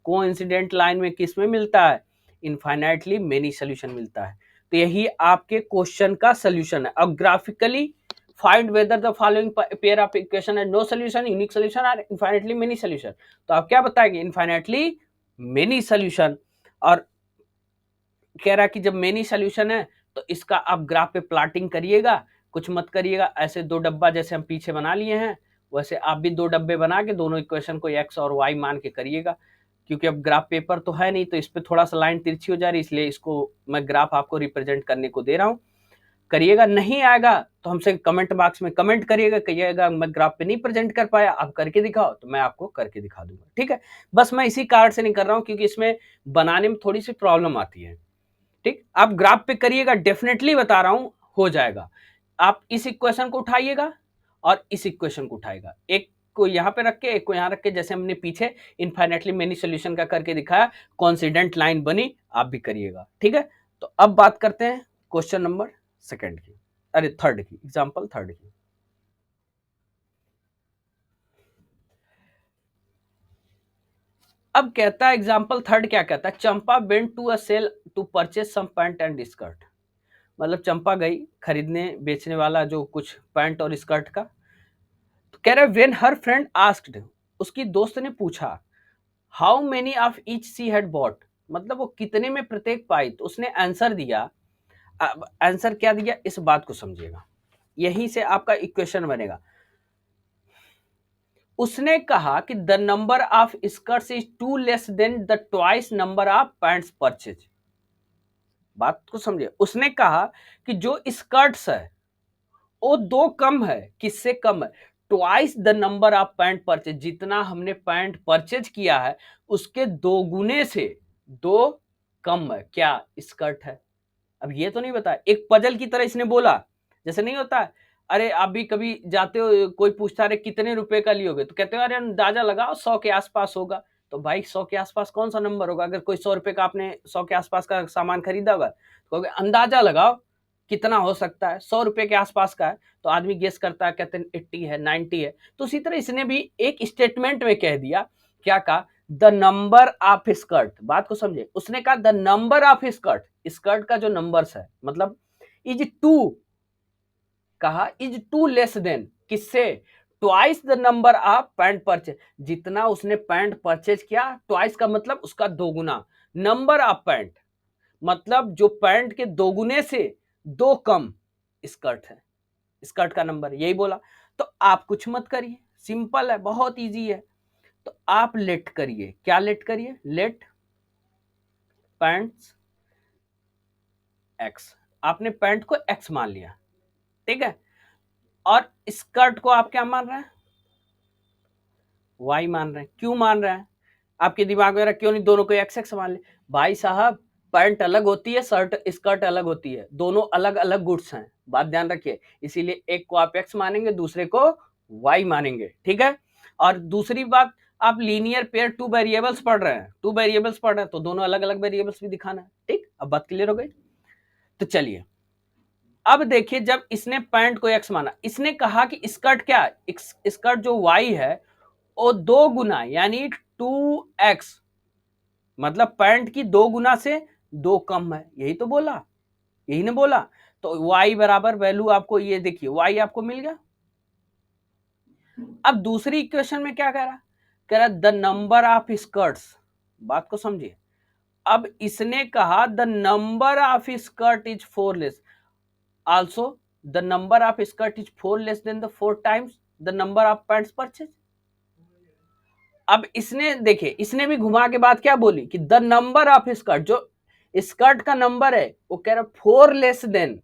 कोइंसिडेंट लाइन में किस में मिलता है, इनफाइनाइटली मेनी सॉल्यूशन मिलता है। तो यही आपके क्वेश्चन का सॉल्यूशन है। अब graphically find whether the following pair of equation है नो सॉल्यूशन, यूनिक सॉल्यूशन और इनफाइनाइटली मेनी सॉल्यूशन। तो आप क्या बताएंगे, इनफाइनाइटली मेनी सॉल्यूशन। और कह रहा है कि जब मेनी सॉल्यूशन है तो इसका आप ग्राफ पे प्लॉटिंग करिएगा, कुछ मत करिएगा, ऐसे दो डब्बा जैसे हम पीछे बना लिए हैं वैसे आप भी दो डब्बे बना के दोनों इक्वेशन को x और y मान के करिएगा। क्योंकि अब ग्राफ पेपर तो है नहीं तो इस पे थोड़ा सा लाइन तिरछी हो जा रही, इसलिए इसको मैं ग्राफ आपको रिप्रेजेंट करने को दे रहा हूँ। करिएगा, नहीं आएगा तो हमसे कमेंट बॉक्स में कमेंट करिएगा, कहिएगा मैं ग्राफ पे नहीं प्रेजेंट कर पाया, आप करके दिखाओ, तो मैं आपको करके दिखा दूंगा, ठीक है। बस मैं इसी कारण से नहीं कर रहा हूं क्योंकि इसमें बनाने में थोड़ी सी प्रॉब्लम आती है, ठीक। आप ग्राफ पे करिएगा, डेफिनेटली बता रहा हूं हो जाएगा। आप इस इक्वेशन को उठाइएगा और इस इक्वेशन को उठाएगा, एक को यहां पे रख के एक को यहां रख के, जैसे हमने पीछे इनफाइनेटली मेनी सोल्यूशन का करके दिखाया, कॉन्सिडेंट लाइन बनी, आप भी करिएगा, ठीक है। तो अब बात करते हैं क्वेश्चन नंबर सेकंड की, अरे थर्ड की, एग्जांपल थर्ड की। अब कहता है एग्जांपल थर्ड क्या कहता है, Champa went to a sale to purchase some pant and skirt. मतलब चंपा गई खरीदने, बेचने वाला जो कुछ पैंट और स्कर्ट का। तो कह रहे व्हेन हर फ्रेंड आस्क्ड, उसकी दोस्त ने पूछा, how many of each she had bought, मतलब वो कितने में प्रत्येक पाई, तो उसने आंसर दिया। अब आंसर क्या दिया, इस बात को समझिएगा, यहीं से आपका इक्वेशन बनेगा। उसने कहा कि the number of skirts is two less than the twice number of pants purchase. बात को समझिए, उसने कहा कि जो स्कर्ट्स है वो दो कम है, किससे कम है, twice the number of pant purchase, जितना हमने पैंट परचेज किया है उसके दो गुने से दो कम है, क्या स्कर्ट है। अब ये तो नहीं बताया, एक पजल की तरह इसने बोला, जैसे नहीं होता है, अरे आप भी कभी जाते हो, कोई पूछता है कितने रुपए का लियोगे, तो कहते हो अरे अंदाजा लगाओ 100 के आसपास होगा। तो भाई 100 के आसपास कौन सा नंबर होगा, अगर कोई 100 रुपए का आपने 100 के आसपास का सामान खरीदा होगा तो अंदाजा लगाओ कितना हो सकता है, 100 रुपए के आसपास का है, तो आदमी गेस करता है, कहते हैं 80 है, 90 है। तो उसी तरह इसने भी एक स्टेटमेंट में कह दिया, क्या कहा, द नंबर ऑफ स्कर्ट, बात को समझे, उसने कहा the number of skirt, skirt का जो नंबर्स है, मतलब इज टू, कहा इज टू लेस देन, किससे, twice the number of pant purchase, जितना उसने पैंट परचेज किया, ट्वाइस का मतलब उसका दोगुना, नंबर ऑफ पैंट मतलब जो पैंट के दोगुने से दो कम स्कर्ट है, स्कर्ट का नंबर, यही बोला। तो आप कुछ मत करिए, सिंपल है, बहुत इजी है। तो आप लेट करिए, क्या लेट करिए, लेट पैंट्स एक्स, आपने पैंट को एक्स मान लिया, ठीक है, और स्कर्ट को आप क्या मान रहे हैं, वाई मान रहे हैं। क्यों मान रहे हैं, आपके दिमाग में रहा क्यों नहीं दोनों को एक्स एक्स मान ले, भाई साहब पैंट अलग होती है, शर्ट स्कर्ट अलग होती है, दोनों अलग अलग गुड्स हैं, बात ध्यान रखिए, इसीलिए एक को आप एक्स मानेंगे, दूसरे को वाई मानेंगे, ठीक है। और दूसरी बात, आप लीनियर पेयर टू वेरिएबल्स पढ़ रहे हैं, टू वेरिएबल्स पढ़ रहे हैं, तो दोनों अलग अलग वेरिएबल्स भी दिखाना है, ठीक। अब बात क्लियर हो गई। तो चलिए अब देखिए, जब इसने पैंट को एक्स माना, इसने कहा कि स्कर्ट क्या है, स्कर्ट जो वाई है वो दो गुना यानी 2x, मतलब पैंट की दो गुना से दो कम है, यही तो बोला, यही ने बोला। तो y बराबर वैल्यू आपको ये देखिए, y आपको मिल गया। अब दूसरी इक्वेशन में क्या कह रहा द नंबर ऑफ स्कर्ट्स, बात को समझिए। अब इसने कहा the number of skirt is 4 less, also the number of skirt is 4 less than the 4 times the number of pants purchase. अब इसने देखिए, इसने भी घुमा के बात क्या बोली कि द नंबर ऑफ स्कर्ट, जो स्कर्ट का नंबर है वो कह रहा 4 लेस देन,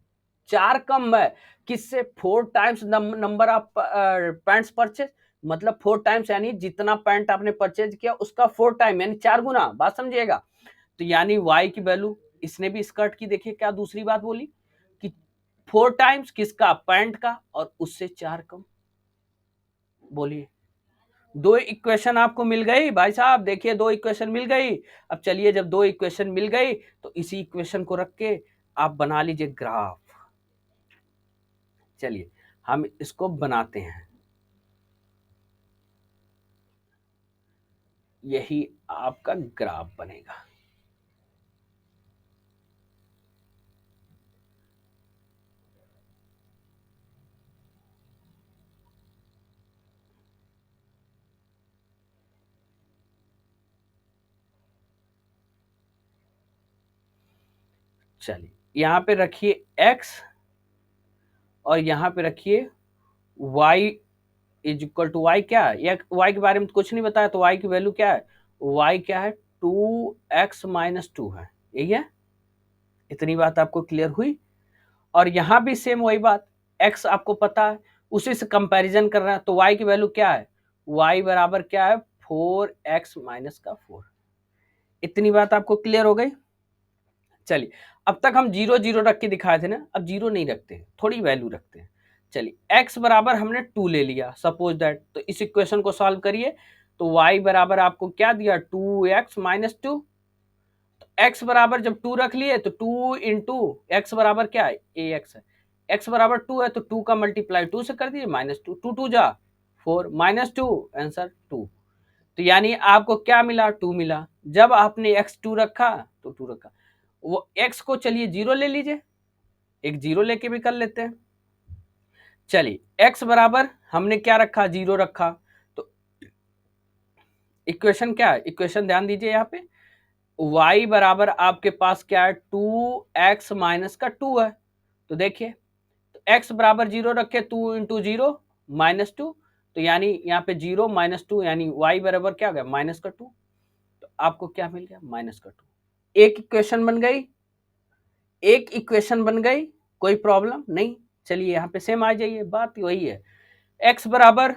4 कम है, किससे, 4 times number of pants purchase, मतलब 4 टाइम्स यानी जितना पैंट आपने परचेज किया उसका 4 टाइम यानी 4 गुना, बात समझिएगा। तो यानी y की वैल्यू, इसने भी स्कर्ट की देखिए क्या दूसरी बात बोली कि 4 टाइम्स किसका, पैंट का, और उससे 4 कम। बोलिए, दो इक्वेशन आपको मिल गई भाई साहब, देखिए दो इक्वेशन मिल गई। अब चलिए, जब दो इक्वेशन मिल गई तो इसी इक्वेशन को रख के आप बना लीजिए ग्राफ। चलिए हम इसको बनाते हैं, यही आपका ग्राफ बनेगा। चलिए यहां पे रखिए x और यहां पे रखिए y is equal to y, क्या है, y के बारे में तो कुछ नहीं बताया, तो y की वैल्यू क्या है, y क्या है, 2x - 2 है, यही है। इतनी बात आपको क्लियर हुई। और यहाँ भी सेम वही बात, x आपको पता है, उसी से कंपैरिजन कर रहे हैं, तो y की वैल्यू क्या है, y बराबर क्या है 4x माइनस का 4। इतनी बात आपको क्लियर हो गई। चलिए अब तक हम 0 0 रख के दिखाए थे ना, अब 0 नहीं रखते हैं, थोड़ी वैल्यू रखते हैं। चलिए x बराबर हमने 2 ले लिया सपोज दैट, तो इस इक्वेशन को सॉल्व करिए, तो y बराबर आपको क्या दिया 2x माइनस 2। x बराबर जब 2 रख लिए तो 2 इंटू एक्स बराबर क्या है ax है, x बराबर 2 है तो 2 का मल्टीप्लाई 2 से कर दिए माइनस 2, 2 2 जा 4 माइनस 2 आंसर 2। तो यानी आपको क्या मिला 2 मिला। जब आपने x 2 रखा तो 2 रखा, वो x को चलिए 0 ले लीजिए, एक 0 लेके भी कर लेते हैं। चलिए x बराबर हमने क्या रखा 0 रखा, तो इक्वेशन क्या है, इक्वेशन ध्यान दीजिए यहाँ पे y बराबर आपके पास क्या है 2x माइनस का 2 है, तो देखिए तो x बराबर 0 रखे 2 इंटू 0 माइनस 2, तो यानी यहाँ पे 0 माइनस 2 यानी y बराबर क्या हो गया माइनस का 2, तो आपको क्या मिल गया माइनस का 2। एक इक्वेशन बन गई, एक इक्वेशन बन गई, कोई प्रॉब्लम नहीं। चलिए यहाँ पे सेम आ जाइए, बात वही है, x बराबर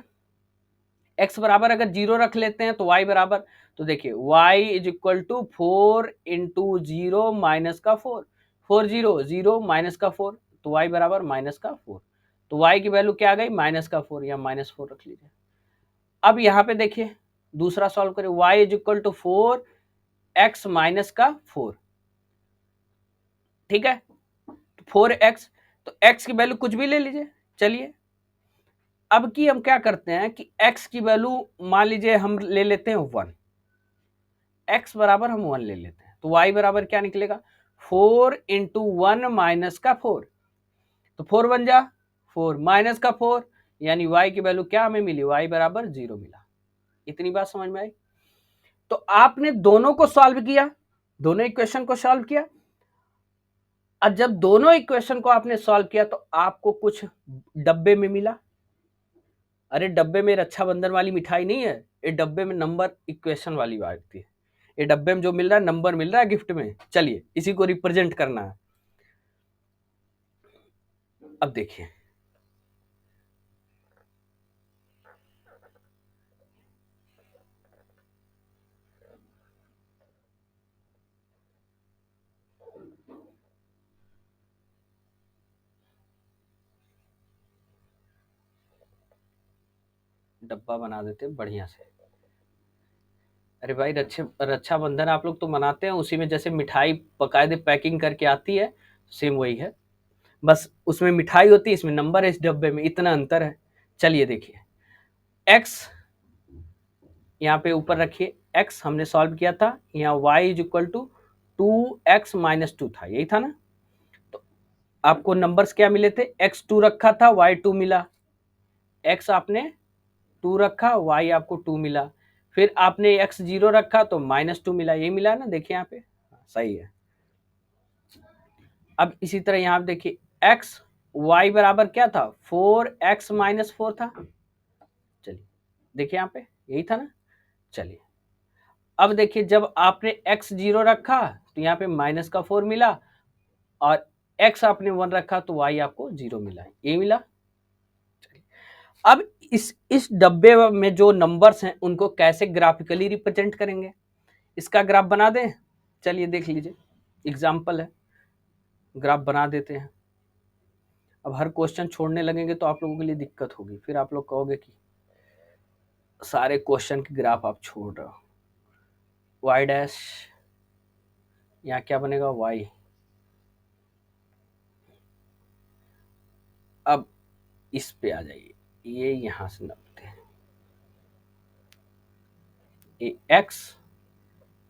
अगर 0 रख लेते हैं तो y बराबर, तो देखिए y is equal to 4 into 0 minus का 4, 4 0 0 माइनस का 4, तो y बराबर माइनस का 4, तो y की वैल्यू क्या आ गई माइनस का 4, या माइनस 4 रख लीजिए। अब यहाँ पे देखिए दूसरा सॉल्व करें, y is equal to 4x minus का 4, ठीक है 4x, तो x की वैल्यू कुछ भी ले लीजिए। चलिए अब की हम क्या करते हैं कि x की वैल्यू मान लीजिए हम ले लेते हैं 1, x बराबर हम 1 ले लेते हैं, तो y बराबर क्या निकलेगा 4 इंटू 1 माइनस का 4, तो 4 बन जा 4 माइनस का 4, यानी y की वैल्यू क्या हमें मिली y बराबर 0 मिला। इतनी बात समझ में आई। तो आपने दोनों को सॉल्व किया, दोनों इक्वेशन को सॉल्व किया, और जब दोनों इक्वेशन को आपने सॉल्व किया तो आपको कुछ डब्बे में मिला। अरे डब्बे में रक्षाबंधन वाली मिठाई नहीं है, ये डब्बे में नंबर इक्वेशन वाली बात थी, ये डब्बे में जो मिल रहा है नंबर मिल रहा है गिफ्ट में। चलिए इसी को रिप्रेजेंट करना है। अब देखिए डब्बा बना देते बढ़िया से। अरे भाई रक्षाबंधन आप लोग तो मनाते हैं, उसी में जैसे मिठाई बकायदे पैकिंग करके आती है, सेम वही है, बस उसमें मिठाई होती है, इसमें नंबर है, इस डब्बे में इतना अंतर है। चलिए देखिए x यहाँ पे ऊपर रखिए, x हमने सॉल्व किया था, यहाँ y is equal to 2x minus 2 था, यही था ना। तो आपको नंबर्स क्या मिले थे, x 2 रखा था y 2 मिला, x आपने 2 रखा y आपको 2 मिला, फिर आपने x 0 रखा तो -2 मिला, यही मिला ना, देखिए यहाँ पे सही है। अब इसी तरह यहाँ देखिए x y बराबर क्या था 4x माइनस 4 था, चलिए देखिए यहाँ पे यही था ना। चलिए अब देखिए जब आपने x 0 रखा तो यहाँ पे -4 मिला, और x आपने 1 रखा तो y आपको 0 मिला, ये मिला। अब इस डब्बे में जो नंबर्स हैं उनको कैसे ग्राफिकली रिप्रेजेंट करेंगे, इसका ग्राफ बना दें। चलिए देख लीजिए, एग्जाम्पल है, ग्राफ बना देते हैं। अब हर क्वेश्चन छोड़ने लगेंगे तो आप लोगों के लिए दिक्कत होगी, फिर आप लोग कहोगे कि सारे क्वेश्चन के ग्राफ आप छोड़ रहे हो। वाई डैश यहाँ क्या बनेगा वाई, अब इस पे आ जाइए, ये यहां से नापते हैं, ये एक्स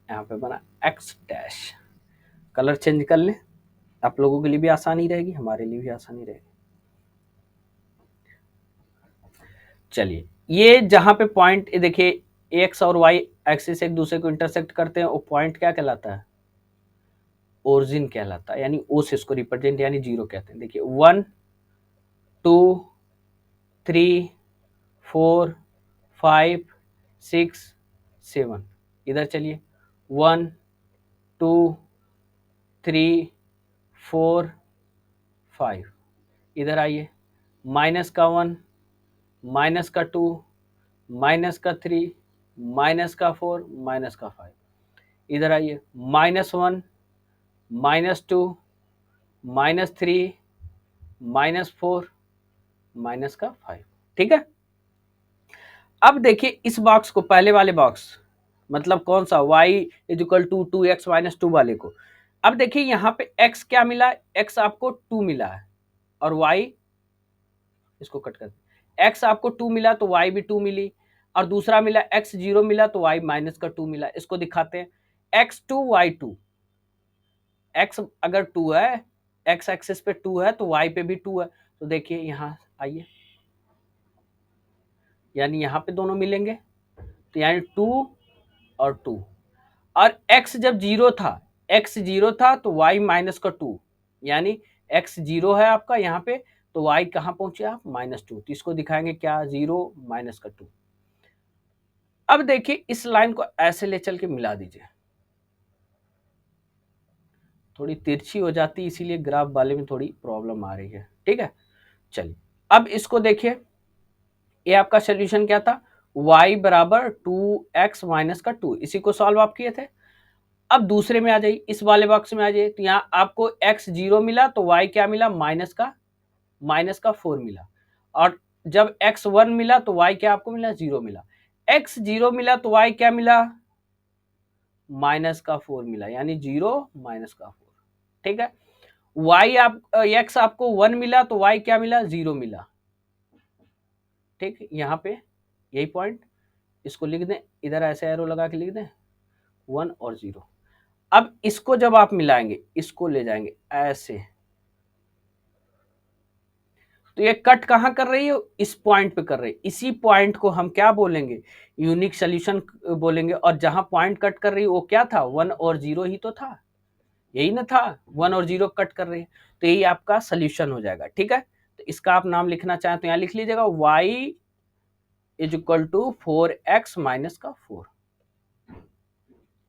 यहाँ पे बना एक्स डैश, कलर चेंज कर लें, आप लोगों के लिए भी आसानी रहेगी, हमारे लिए भी आसानी रहेगी। चलिए ये जहां पे पॉइंट देखिए एक्स और वाई एक्सिस एक दूसरे को इंटरसेक्ट करते हैं, वो पॉइंट क्या कहलाता है, ओरिजिन कहलाता है, यानी ओ से इसको रिप्रेजेंट यानी 0 कहते हैं। देखिए 1 2 3 4 5 6 7, इधर चलिए 1 2 3 4 5, इधर आइए, माइनस का 1, माइनस का 2, माइनस का 3, माइनस का 4, माइनस का 5, इधर आइए, -1, -2, -3, -4, माइनस का 5। ठीक है, अब देखिए इस बॉक्स को, पहले वाले बॉक्स मतलब कौन सा, y is equal to 2x minus 2 वाले को। अब देखिए यहाँ पे x क्या मिला, x आपको 2 मिला है और y, इसको कट कर, x आपको 2 मिला तो y भी 2 मिली, और दूसरा मिला x 0 मिला तो y माइनस का 2 मिला। इसको दिखाते हैं, x2 y2, x अगर 2 है, x एक्सिस पे 2 है तो y पे भी 2 है, तो देखिए यहाँ आइए, यानी यहाँ पे दोनों मिलेंगे, तो यानी 2 और 2, और x जब 0 था, x 0 था तो y माइनस का 2, यानी x 0 है आपका यहाँ पे, तो y कहाँ पहुंचे आप, -2, तो इसको दिखाएंगे क्या, 0 माइनस का 2। अब देखिए इस लाइन को ऐसे ले चल के मिला दीजिए, थोड़ी तिरछी हो जाती है इसीलिए ग्राफ वाले में थोड़ी प्रॉब्लम आ रही है। ठीक है, चलिए अब इसको देखिए, ये आपका सोल्यूशन क्या था, y बराबर 2x माइनस का 2, इसी को सॉल्व आप किए थे। अब दूसरे में आ जाइए, इस वाले बॉक्स में आ जाइए, तो यहाँ आपको x 0 मिला तो y क्या मिला, माइनस का 4 मिला, और जब x 1 मिला तो y क्या आपको मिला, 0 मिला, x 0 मिला तो y क्या मिला, माइनस का 4 मिला, यानी 0 माइनस का 4। ठीक है, y आप x आपको 1 मिला तो y क्या मिला, 0 मिला। ठीक, यहाँ पे यही पॉइंट, इसको लिख दें, इधर ऐसे एरो लगा के लिख दें 1 और 0। अब इसको जब आप मिलाएंगे, इसको ले जाएंगे ऐसे, तो ये कट कहां कर रही है, इस पॉइंट पे कर रही है, इसी पॉइंट को हम क्या बोलेंगे, यूनिक सोल्यूशन बोलेंगे। और जहां पॉइंट कट कर रही है वो क्या था, 1 और 0 ही तो था, यही ना था, 1 और 0 कट कर रही है, तो यही आपका सोल्यूशन हो जाएगा। ठीक है, तो इसका आप नाम लिखना चाहें तो यहां लिख लीजिएगा, y is equal to 4x minus का 4।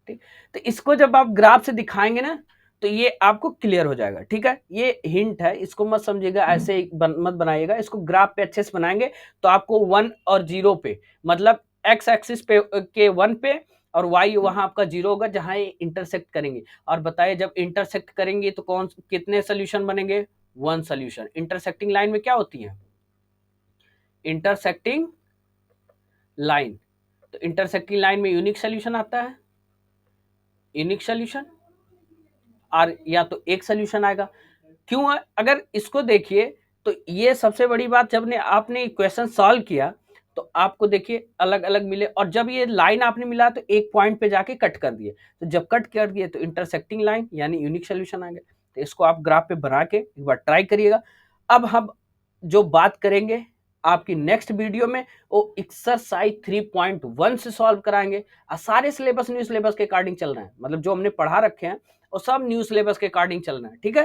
ठीक, तो इसको जब आप ग्राफ से दिखाएंगे ना तो ये आपको क्लियर हो जाएगा। ठीक है, ये हिंट है, इसको मत समझिएगा ऐसे मत बनाइएगा, इसको ग्राफ पे अच्छे से बनाएंगे तो आपको 1 और 0 पे, मतलब x एक्सिस पे के 1 पे और y वहां आपका 0 होगा जहां ये इंटरसेक्ट करेंगे। और बताइए जब इंटरसेक्ट करेंगे तो कौन कितने सोल्यूशन बनेंगे, 1 सोल्यूशन। इंटरसेक्टिंग लाइन में क्या होती है, इंटरसेक्टिंग लाइन, तो इंटरसेक्टिंग लाइन में यूनिक सोल्यूशन आता है, यूनिक सोल्यूशन, और या तो एक सोल्यूशन आएगा। क्यों, अगर इसको देखिए तो ये सबसे बड़ी बात, जब ने आपने इक्वेशन सॉल्व किया तो आपको देखिए अलग अलग मिले, और जब ये लाइन आपने मिला तो एक पॉइंट पे जाके कट कर दिए, तो जब कट कर दिए तो इंटरसेक्टिंग लाइन यानी यूनिक सोल्यूशन आ गया। तो इसको आप ग्राफ पे बना के एक बार ट्राई करिएगा। अब हम जो बात करेंगे आपकी नेक्स्ट वीडियो में, वो एक्सरसाइज 3.1 से सॉल्व कराएंगे। सारे सिलेबस न्यू सिलेबस के अकॉर्डिंग चल रहे हैं, मतलब जो हमने पढ़ा रखे हैं वो सब न्यू सिलेबस के अकॉर्डिंग चल रहे हैं। ठीक है,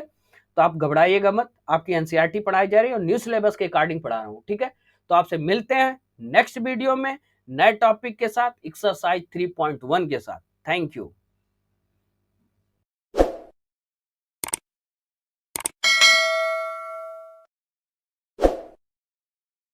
तो आप घबराइएगा मत, आपकी एनसीईआरटी पढ़ाई जा रही है और न्यू सिलेबस के अकॉर्डिंग पढ़ा रहा हूँ। ठीक है, तो आपसे मिलते हैं नेक्स्ट वीडियो में नए टॉपिक के साथ, एक्सरसाइज 3.1 के साथ। Thank you.